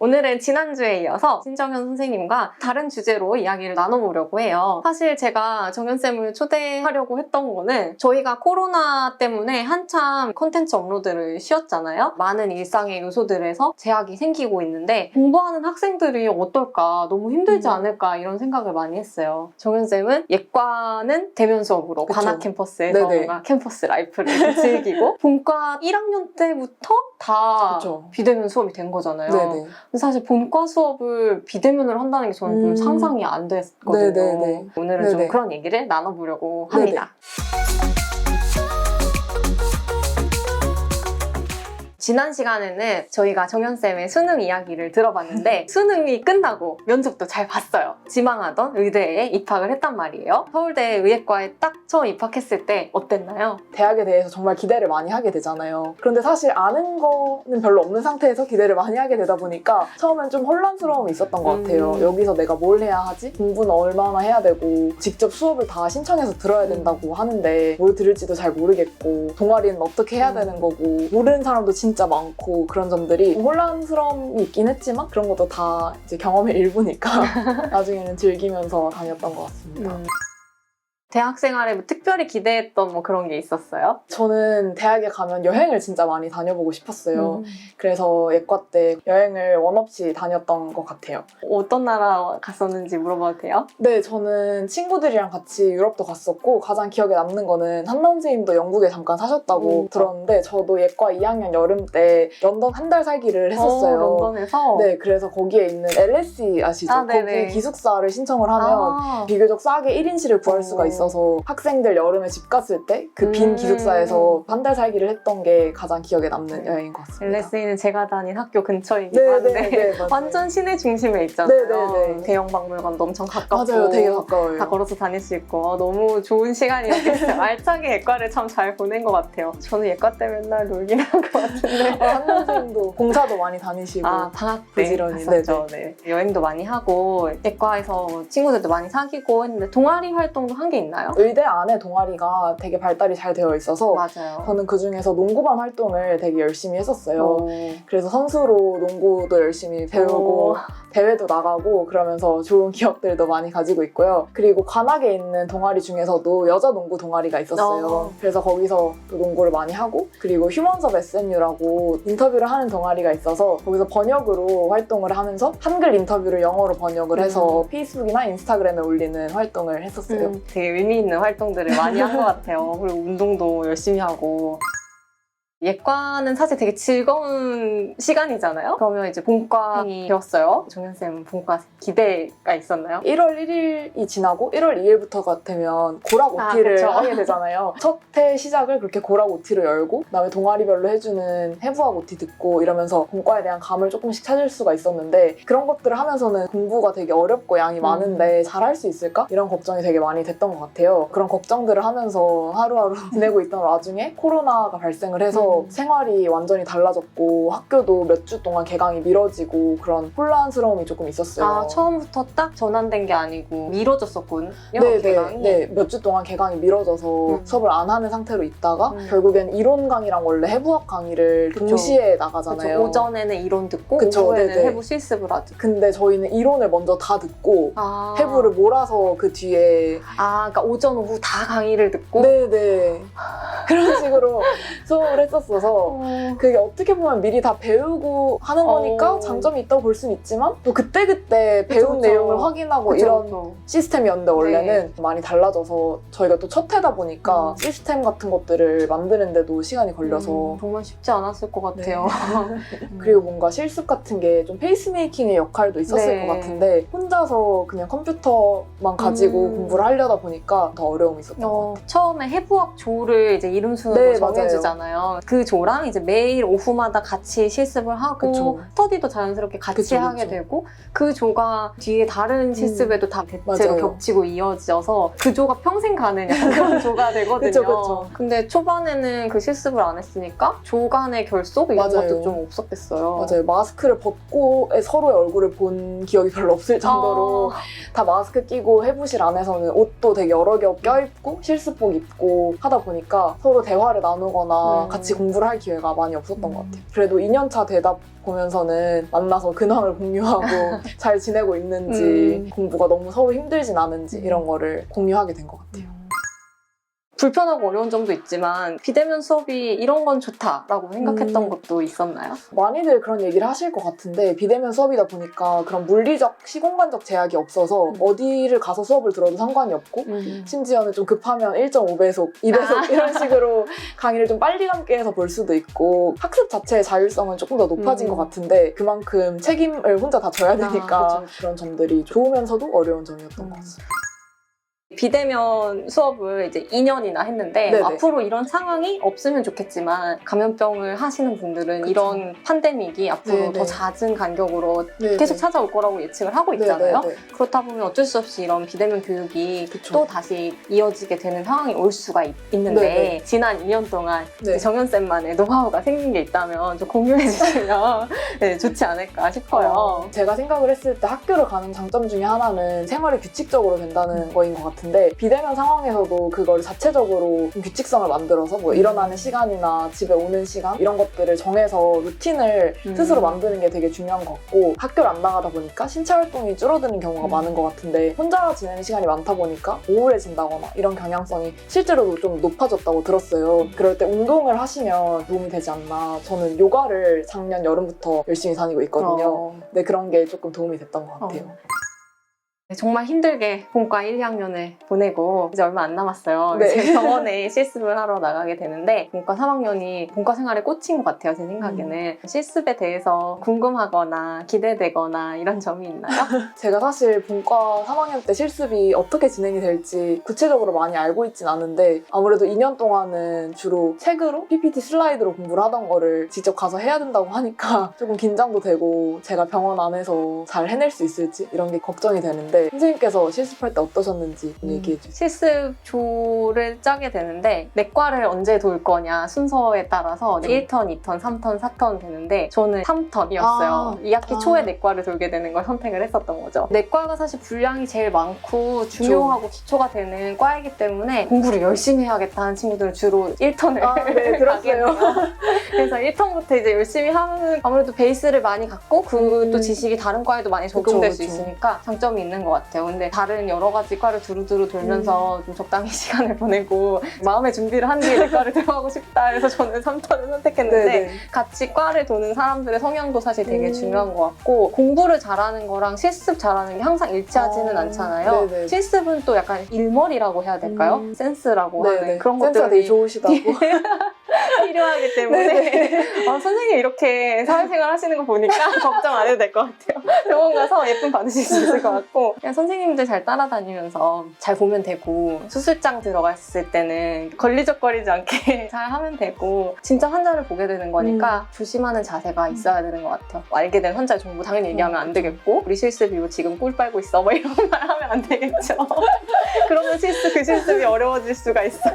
오늘은 지난주에 이어서 신정현 선생님과 다른 주제로 이야기를 나눠보려고 해요. 사실 제가 정현쌤을 초대하려고 했던 거는 저희가 코로나 때문에 한참 콘텐츠 업로드를 쉬었잖아요. 많은 일상의 요소들에서 제약이 생기고 있는데 공부하는 학생들이 어떨까, 너무 힘들지 않을까 이런 생각을 많이 했어요. 정현쌤은 예과는 대면 수업으로 그쵸. 관악 캠퍼스에서 뭔가 캠퍼스 라이프를 즐기고 본과 1학년 때부터 다 그쵸. 비대면 수업이 된 거잖아요. 네네. 근데 사실 본과 수업을 비대면으로 한다는 게 저는 좀 상상이 안 됐거든요. 네네네. 오늘은 네네. 좀 그런 얘기를 나눠보려고 합니다. 지난 시간에는 저희가 정현쌤의 수능 이야기를 들어봤는데 수능이 끝나고 면접도 잘 봤어요. 지망하던 의대에 입학을 했단 말이에요. 서울대 의예과에 딱 처음 입학했을 때 어땠나요? 대학에 대해서 정말 기대를 많이 하게 되잖아요. 그런데 사실 아는 거는 별로 없는 상태에서 기대를 많이 하게 되다 보니까 처음엔 좀 혼란스러움이 있었던 것 같아요. 여기서 내가 뭘 해야 하지? 공부는 얼마나 해야 되고 직접 수업을 다 신청해서 들어야 된다고 하는데 뭘 들을지도 잘 모르겠고 동아리는 어떻게 해야 되는 거고 모르는 사람도 진짜 많고 그런 점들이 혼란스러움이 있긴 했지만 그런 것도 다 이제 경험의 일부니까 나중에는 즐기면서 다녔던 것 같습니다. 대학 생활에 뭐 특별히 기대했던 뭐 그런 게 있었어요? 저는 대학에 가면 여행을 진짜 많이 다녀보고 싶었어요. 그래서 예과 때 여행을 원 없이 다녔던 것 같아요. 어떤 나라 갔었는지 물어봐도 돼요? 네, 저는 친구들이랑 같이 유럽도 갔었고 가장 기억에 남는 거는 한나 선생님도 영국에 잠깐 사셨다고 들었는데 저도 예과 2학년 여름 때 런던 한 달 살기를 했었어요. 런던에서? 네, 그래서 거기에 있는 LSE 아시죠? 거기 기숙사를 신청을 하면 비교적 싸게 1인실을 구할 수가 있어서 학생들 여름에 집 갔을 때 그 빈 기숙사에서 한 달 살기를 했던 게 가장 기억에 남는 여행인 것 같습니다. LSE는 제가 다닌 학교 근처이기도 한데 완전 시내 중심에 있잖아요. 네네네. 대형 박물관도 엄청 가깝고 맞아요, 되게 가까워요. 다 걸어서 다닐 수 있고 너무 좋은 시간이었어요. 알차게 예과를 참 잘 보낸 것 같아요. 저는 예과 때 맨날 놀긴 한 것 같은데 한나 선생님도 공사도 많이 다니시고 방학 때 부지런히 갔었죠. 네. 여행도 많이 하고 예과에서 친구들도 많이 사귀고 했는데 동아리 활동도 한 게 있나요? 의대 안에 동아리가 되게 발달이 잘 되어 있어서 맞아요. 저는 그중에서 농구반 활동을 되게 열심히 했었어요. 그래서 선수로 농구도 열심히 배우고 대회도 나가고 그러면서 좋은 기억들도 많이 가지고 있고요. 그리고 관악에 있는 동아리 중에서도 여자 농구 동아리가 있었어요. 그래서 거기서 또 농구를 많이 하고 그리고 휴먼섭 SNU라고 인터뷰를 하는 동아리가 있어서 거기서 번역으로 활동을 하면서 한글 인터뷰를 영어로 번역을 해서 페이스북이나 인스타그램에 올리는 활동을 했었어요. 되게 의미 있는 활동들을 많이 한 것 같아요. 그리고 운동도 열심히 하고. 예과는 사실 되게 즐거운 시간이잖아요? 그러면 이제 본과생이 되었어요. 정현쌤은 본과 기대가 있었나요? 1월 1일이 지나고 1월 2일부터가 되면 고락 OT를 하게 되잖아요. 첫 해 시작을 그렇게 고락 OT로 열고 그다음에 동아리별로 해주는 해부학 OT 듣고 이러면서 본과에 대한 감을 조금씩 찾을 수가 있었는데 그런 것들을 하면서는 공부가 되게 어렵고 양이 많은데 잘할 수 있을까? 이런 걱정이 되게 많이 됐던 것 같아요. 그런 걱정들을 하면서 하루하루 지내고 있던 와중에 코로나가 발생을 해서 생활이 완전히 달라졌고 학교도 몇 주 동안 개강이 미뤄지고 그런 혼란스러움이 조금 있었어요. 처음부터 딱 전환된 게 아니고 미뤄졌었군요, 개강이? 네, 몇 주 동안 개강이 미뤄져서 수업을 안 하는 상태로 있다가 결국엔 이론 강의랑 원래 해부학 강의를 동시에 나가잖아요. 오전에는 이론 듣고 오후에는 해부 실습을 하죠. 근데 저희는 이론을 먼저 다 듣고 해부를 몰아서 그 뒤에 그러니까 오전, 오후 다 강의를 듣고? 네네. 그런 식으로 수업을 했었어서 그게 어떻게 보면 미리 다 배우고 하는 거니까 장점이 있다고 볼 수는 있지만 또 그때그때 배운 내용을 확인하고 이런 시스템이었는데 원래는 많이 달라져서 저희가 또 첫 해다 보니까 시스템 같은 것들을 만드는데도 시간이 걸려서 정말 쉽지 않았을 것 같아요. 그리고 뭔가 실습 같은 게 좀 페이스메이킹의 역할도 있었을 것 같은데 혼자서 그냥 컴퓨터만 가지고 공부를 하려다 보니까 더 어려움이 있었던 것 같아요. 처음에 해부학 조를 이제 이름 순으로 정해주잖아요. 그 조랑 이제 매일 오후마다 같이 실습을 하고 스터디도 자연스럽게 같이 하게 되고 그 조가 뒤에 다른 실습에도 다 대체로 겹치고 이어져서 그 조가 평생 가는 약간 그런 조가 되거든요. 근데 초반에는 그 실습을 안 했으니까 조 간의 결속 이런 것도 좀 없었겠어요. 맞아요. 마스크를 벗고 서로의 얼굴을 본 기억이 별로 없을 정도로 다 마스크 끼고 해부실 안에서는 옷도 되게 여러 겹 껴입고 실습복 입고 하다 보니까 서로 대화를 나누거나 같이 공부를 할 기회가 많이 없었던 것 같아요. 그래도 2년차 되다 보면서는 만나서 근황을 공유하고 잘 지내고 있는지 공부가 너무 서로 힘들진 않은지 이런 거를 공유하게 된 것 같아요. 불편하고 어려운 점도 있지만 비대면 수업이 이런 건 좋다라고 생각했던 것도 있었나요? 많이들 그런 얘기를 하실 것 같은데 비대면 수업이다 보니까 그런 물리적, 시공간적 제약이 없어서 어디를 가서 수업을 들어도 상관이 없고 심지어는 좀 급하면 1.5배속, 2배속 이런 식으로 강의를 좀 빨리 감게 해서 볼 수도 있고 학습 자체의 자율성은 조금 더 높아진 것 같은데 그만큼 책임을 혼자 다 져야 되니까 그런 점들이 좋으면서도 어려운 점이었던 것 같습니다. 비대면 수업을 이제 2년이나 했는데 네네. 앞으로 이런 상황이 없으면 좋겠지만 감염병을 하시는 분들은 그쵸. 이런 팬데믹이 앞으로 네네. 더 잦은 간격으로 네네. 계속 찾아올 거라고 예측을 하고 있잖아요. 네네네. 그렇다 보면 어쩔 수 없이 이런 비대면 교육이 그쵸. 또 다시 이어지게 되는 상황이 올 수가 있는데 네네. 지난 2년 동안 네. 정연쌤만의 노하우가 생긴 게 있다면 좀 공유해 주시면 네, 좋지 않을까 싶어요. 제가 생각을 했을 때 학교를 가는 장점 중에 하나는 생활이 규칙적으로 된다는 거인 것 같은데 비대면 상황에서도 그걸 자체적으로 좀 규칙성을 만들어서 뭐 일어나는 시간이나 집에 오는 시간 이런 것들을 정해서 루틴을 스스로 만드는 게 되게 중요한 것 같고 학교를 안 나가다 보니까 신체 활동이 줄어드는 경우가 많은 것 같은데 혼자 지내는 시간이 많다 보니까 우울해진다거나 이런 경향성이 실제로도 좀 높아졌다고 들었어요. 그럴 때 운동을 하시면 도움이 되지 않나. 저는 요가를 작년 여름부터 열심히 다니고 있거든요. 근데 그런 게 조금 도움이 됐던 것 같아요. 정말 힘들게 본과 1, 2학년을 보내고 이제 얼마 안 남았어요. 네. 이제 병원에 실습을 하러 나가게 되는데 본과 3학년이 본과 생활에 꽂힌 것 같아요. 제 생각에는. 실습에 대해서 궁금하거나 기대되거나 이런 점이 있나요? 제가 사실 본과 3학년 때 실습이 어떻게 진행이 될지 구체적으로 많이 알고 있진 않은데 아무래도 2년 동안은 주로 책으로 PPT 슬라이드로 공부를 하던 거를 직접 가서 해야 된다고 하니까 조금 긴장도 되고 제가 병원 안에서 잘 해낼 수 있을지 이런 게 걱정이 되는데 선생님께서 실습할 때 어떠셨는지 얘기해 주세요. 실습조를 짜게 되는데 내과를 언제 돌 거냐 순서에 따라서 1턴, 2턴, 3턴, 4턴 되는데 저는 3턴이었어요. 2학기 초에 내과를 돌게 되는 걸 선택을 했었던 거죠. 내과가 사실 분량이 제일 많고 중요하고 기초가 되는 과이기 때문에 공부를 열심히 해야겠다는 친구들은 주로 1턴을 네, 들었어요. 그래서 1턴부터 이제 열심히 하면 아무래도 베이스를 많이 갖고 그 또 지식이 다른 과에도 많이 적용될 수 있으니까 장점이 있는 것 같아요. 근데 다른 여러 가지 과를 두루두루 돌면서 좀 적당히 시간을 보내고 마음의 준비를 한 뒤에 내 과를 들어가고 싶다 해서 저는 3턴을 선택했는데 네네. 같이 과를 도는 사람들의 성향도 사실 되게 중요한 것 같고 공부를 잘하는 거랑 실습 잘하는 게 항상 일치하지는 않잖아요. 네네. 실습은 또 약간 일머리라고 해야 될까요? 센스라고 하는 그런 센스가 되게 것들이 좋으시다고. 필요하기 때문에 선생님 이렇게 사회생활 하시는 거 보니까 걱정 안 해도 될 것 같아요. 병원 가서 예쁨 받으실 수 있을 것 같고 그냥 선생님들 잘 따라다니면서 잘 보면 되고 수술장 들어갔을 때는 걸리적거리지 않게 잘 하면 되고 진짜 환자를 보게 되는 거니까 조심하는 자세가 있어야 되는 것 같아요. 알게 된 환자의 정보 당연히 얘기하면 안 되겠고 우리 실습이 지금 꿀 빨고 있어 뭐 이런 말 하면 안 되겠죠. 그러면 그 실습이 어려워질 수가 있어요.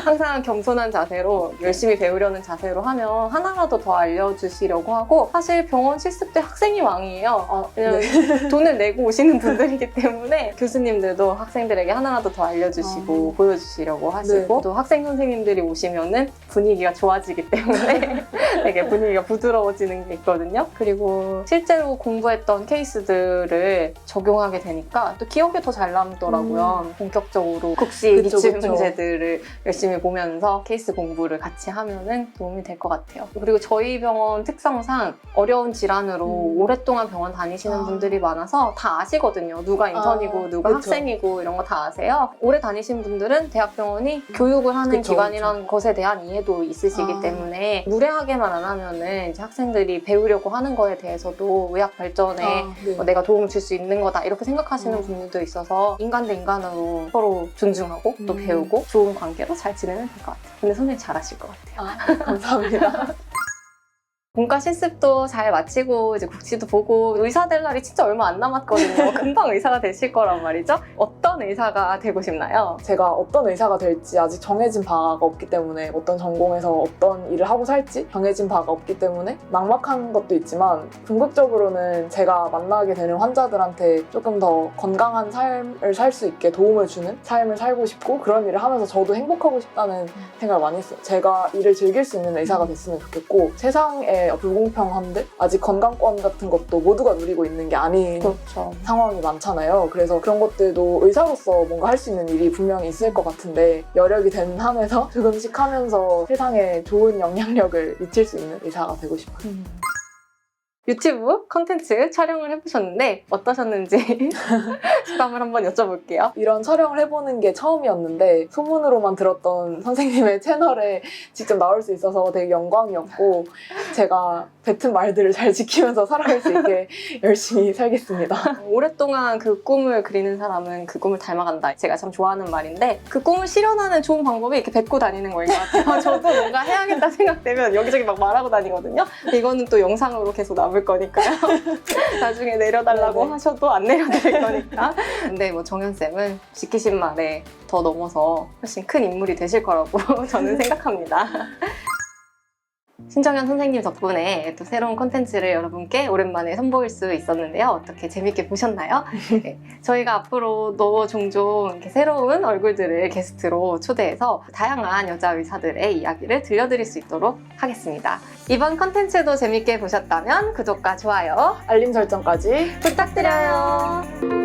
항상 겸손한 자세로 열심히 배우려는 자세로 하면 하나라도 더 알려주시려고 하고 사실 병원 실습 때 학생이 왕이에요. 왜냐면 돈을 내고 오시는 분들이기 때문에 교수님들도 학생들에게 하나라도 더 알려주시고 보여주시려고 하시고 또 학생 선생님들이 오시면은 분위기가 좋아지기 때문에 되게 분위기가 부드러워지는 게 있거든요. 그리고 실제로 공부했던 케이스들을 적용하게 되니까 또 기억에 더 잘 남더라고요. 본격적으로 국시 기출 문제들을 열심히 보면서 케이스 공부를 같이 하면은 도움이 될 것 같아요. 그리고 저희 병원 특성상 어려운 질환으로 오랫동안 병원 다니시는 분들이 많아서 다 아시거든요. 누가 인턴이고 누가 학생이고 이런 거 다 아세요. 오래 다니신 분들은 대학병원이 교육을 하는 기관이라는 것에 대한 이해도 있으시기 때문에 무례하게만 안 하면은 이제 학생들이 배우려고 하는 거에 대해서도 의학 발전에 내가 도움을 줄 수 있는 거다 이렇게 생각하시는 분들도 있어서 인간 대 인간으로 서로 존중하고 또 배우고 좋은 관계로 잘 지내면 될 것 같아요. 근데 선생님 잘하실 것 같아요. 감사합니다. 본과 실습도 잘 마치고 이제 국시도 보고 의사 될 날이 진짜 얼마 안 남았거든요. 금방 의사가 되실 거란 말이죠. 어떤 의사가 되고 싶나요? 제가 어떤 의사가 될지 아직 정해진 바가 없기 때문에 어떤 전공에서 어떤 일을 하고 살지 정해진 바가 없기 때문에 막막한 것도 있지만 궁극적으로는 제가 만나게 되는 환자들한테 조금 더 건강한 삶을 살 수 있게 도움을 주는 삶을 살고 싶고 그런 일을 하면서 저도 행복하고 싶다는 생각을 많이 했어요. 제가 일을 즐길 수 있는 의사가 됐으면 좋겠고 세상의 불공평함들 아직 건강권 같은 것도 모두가 누리고 있는 게 아닌 그렇죠. 상황이 많잖아요. 그래서 그런 것들도 의사로서 뭔가 할 수 있는 일이 분명히 있을 것 같은데 여력이 된 한에서 조금씩 하면서 세상에 좋은 영향력을 미칠 수 있는 의사가 되고 싶어요. 유튜브 컨텐츠 촬영을 해보셨는데 어떠셨는지 소감을 한번 여쭤볼게요. 이런 촬영을 해보는 게 처음이었는데 소문으로만 들었던 선생님의 채널에 직접 나올 수 있어서 되게 영광이었고 제가 뱉은 말들을 잘 지키면서 살아갈 수 있게 열심히 살겠습니다. 오랫동안 그 꿈을 그리는 사람은 그 꿈을 닮아간다. 제가 참 좋아하는 말인데 그 꿈을 실현하는 좋은 방법이 이렇게 뱉고 다니는 거인 것 같아요. 저도 뭔가 해야겠다 생각되면 여기저기 막 말하고 다니거든요. 이거는 또 영상으로 계속 남을 거니까요. 나중에 내려달라고 네네. 하셔도 안 내려드릴 거니까. 근데 뭐 정연쌤은 지키신 말에 더 넘어서 훨씬 큰 인물이 되실 거라고 저는 생각합니다. 신정현 선생님 덕분에 또 새로운 콘텐츠를 여러분께 오랜만에 선보일 수 있었는데요. 어떻게 재밌게 보셨나요? 네, 저희가 앞으로도 종종 이렇게 새로운 얼굴들을 게스트로 초대해서 다양한 여자 의사들의 이야기를 들려드릴 수 있도록 하겠습니다. 이번 콘텐츠도 재밌게 보셨다면 구독과 좋아요 알림 설정까지 부탁드려요.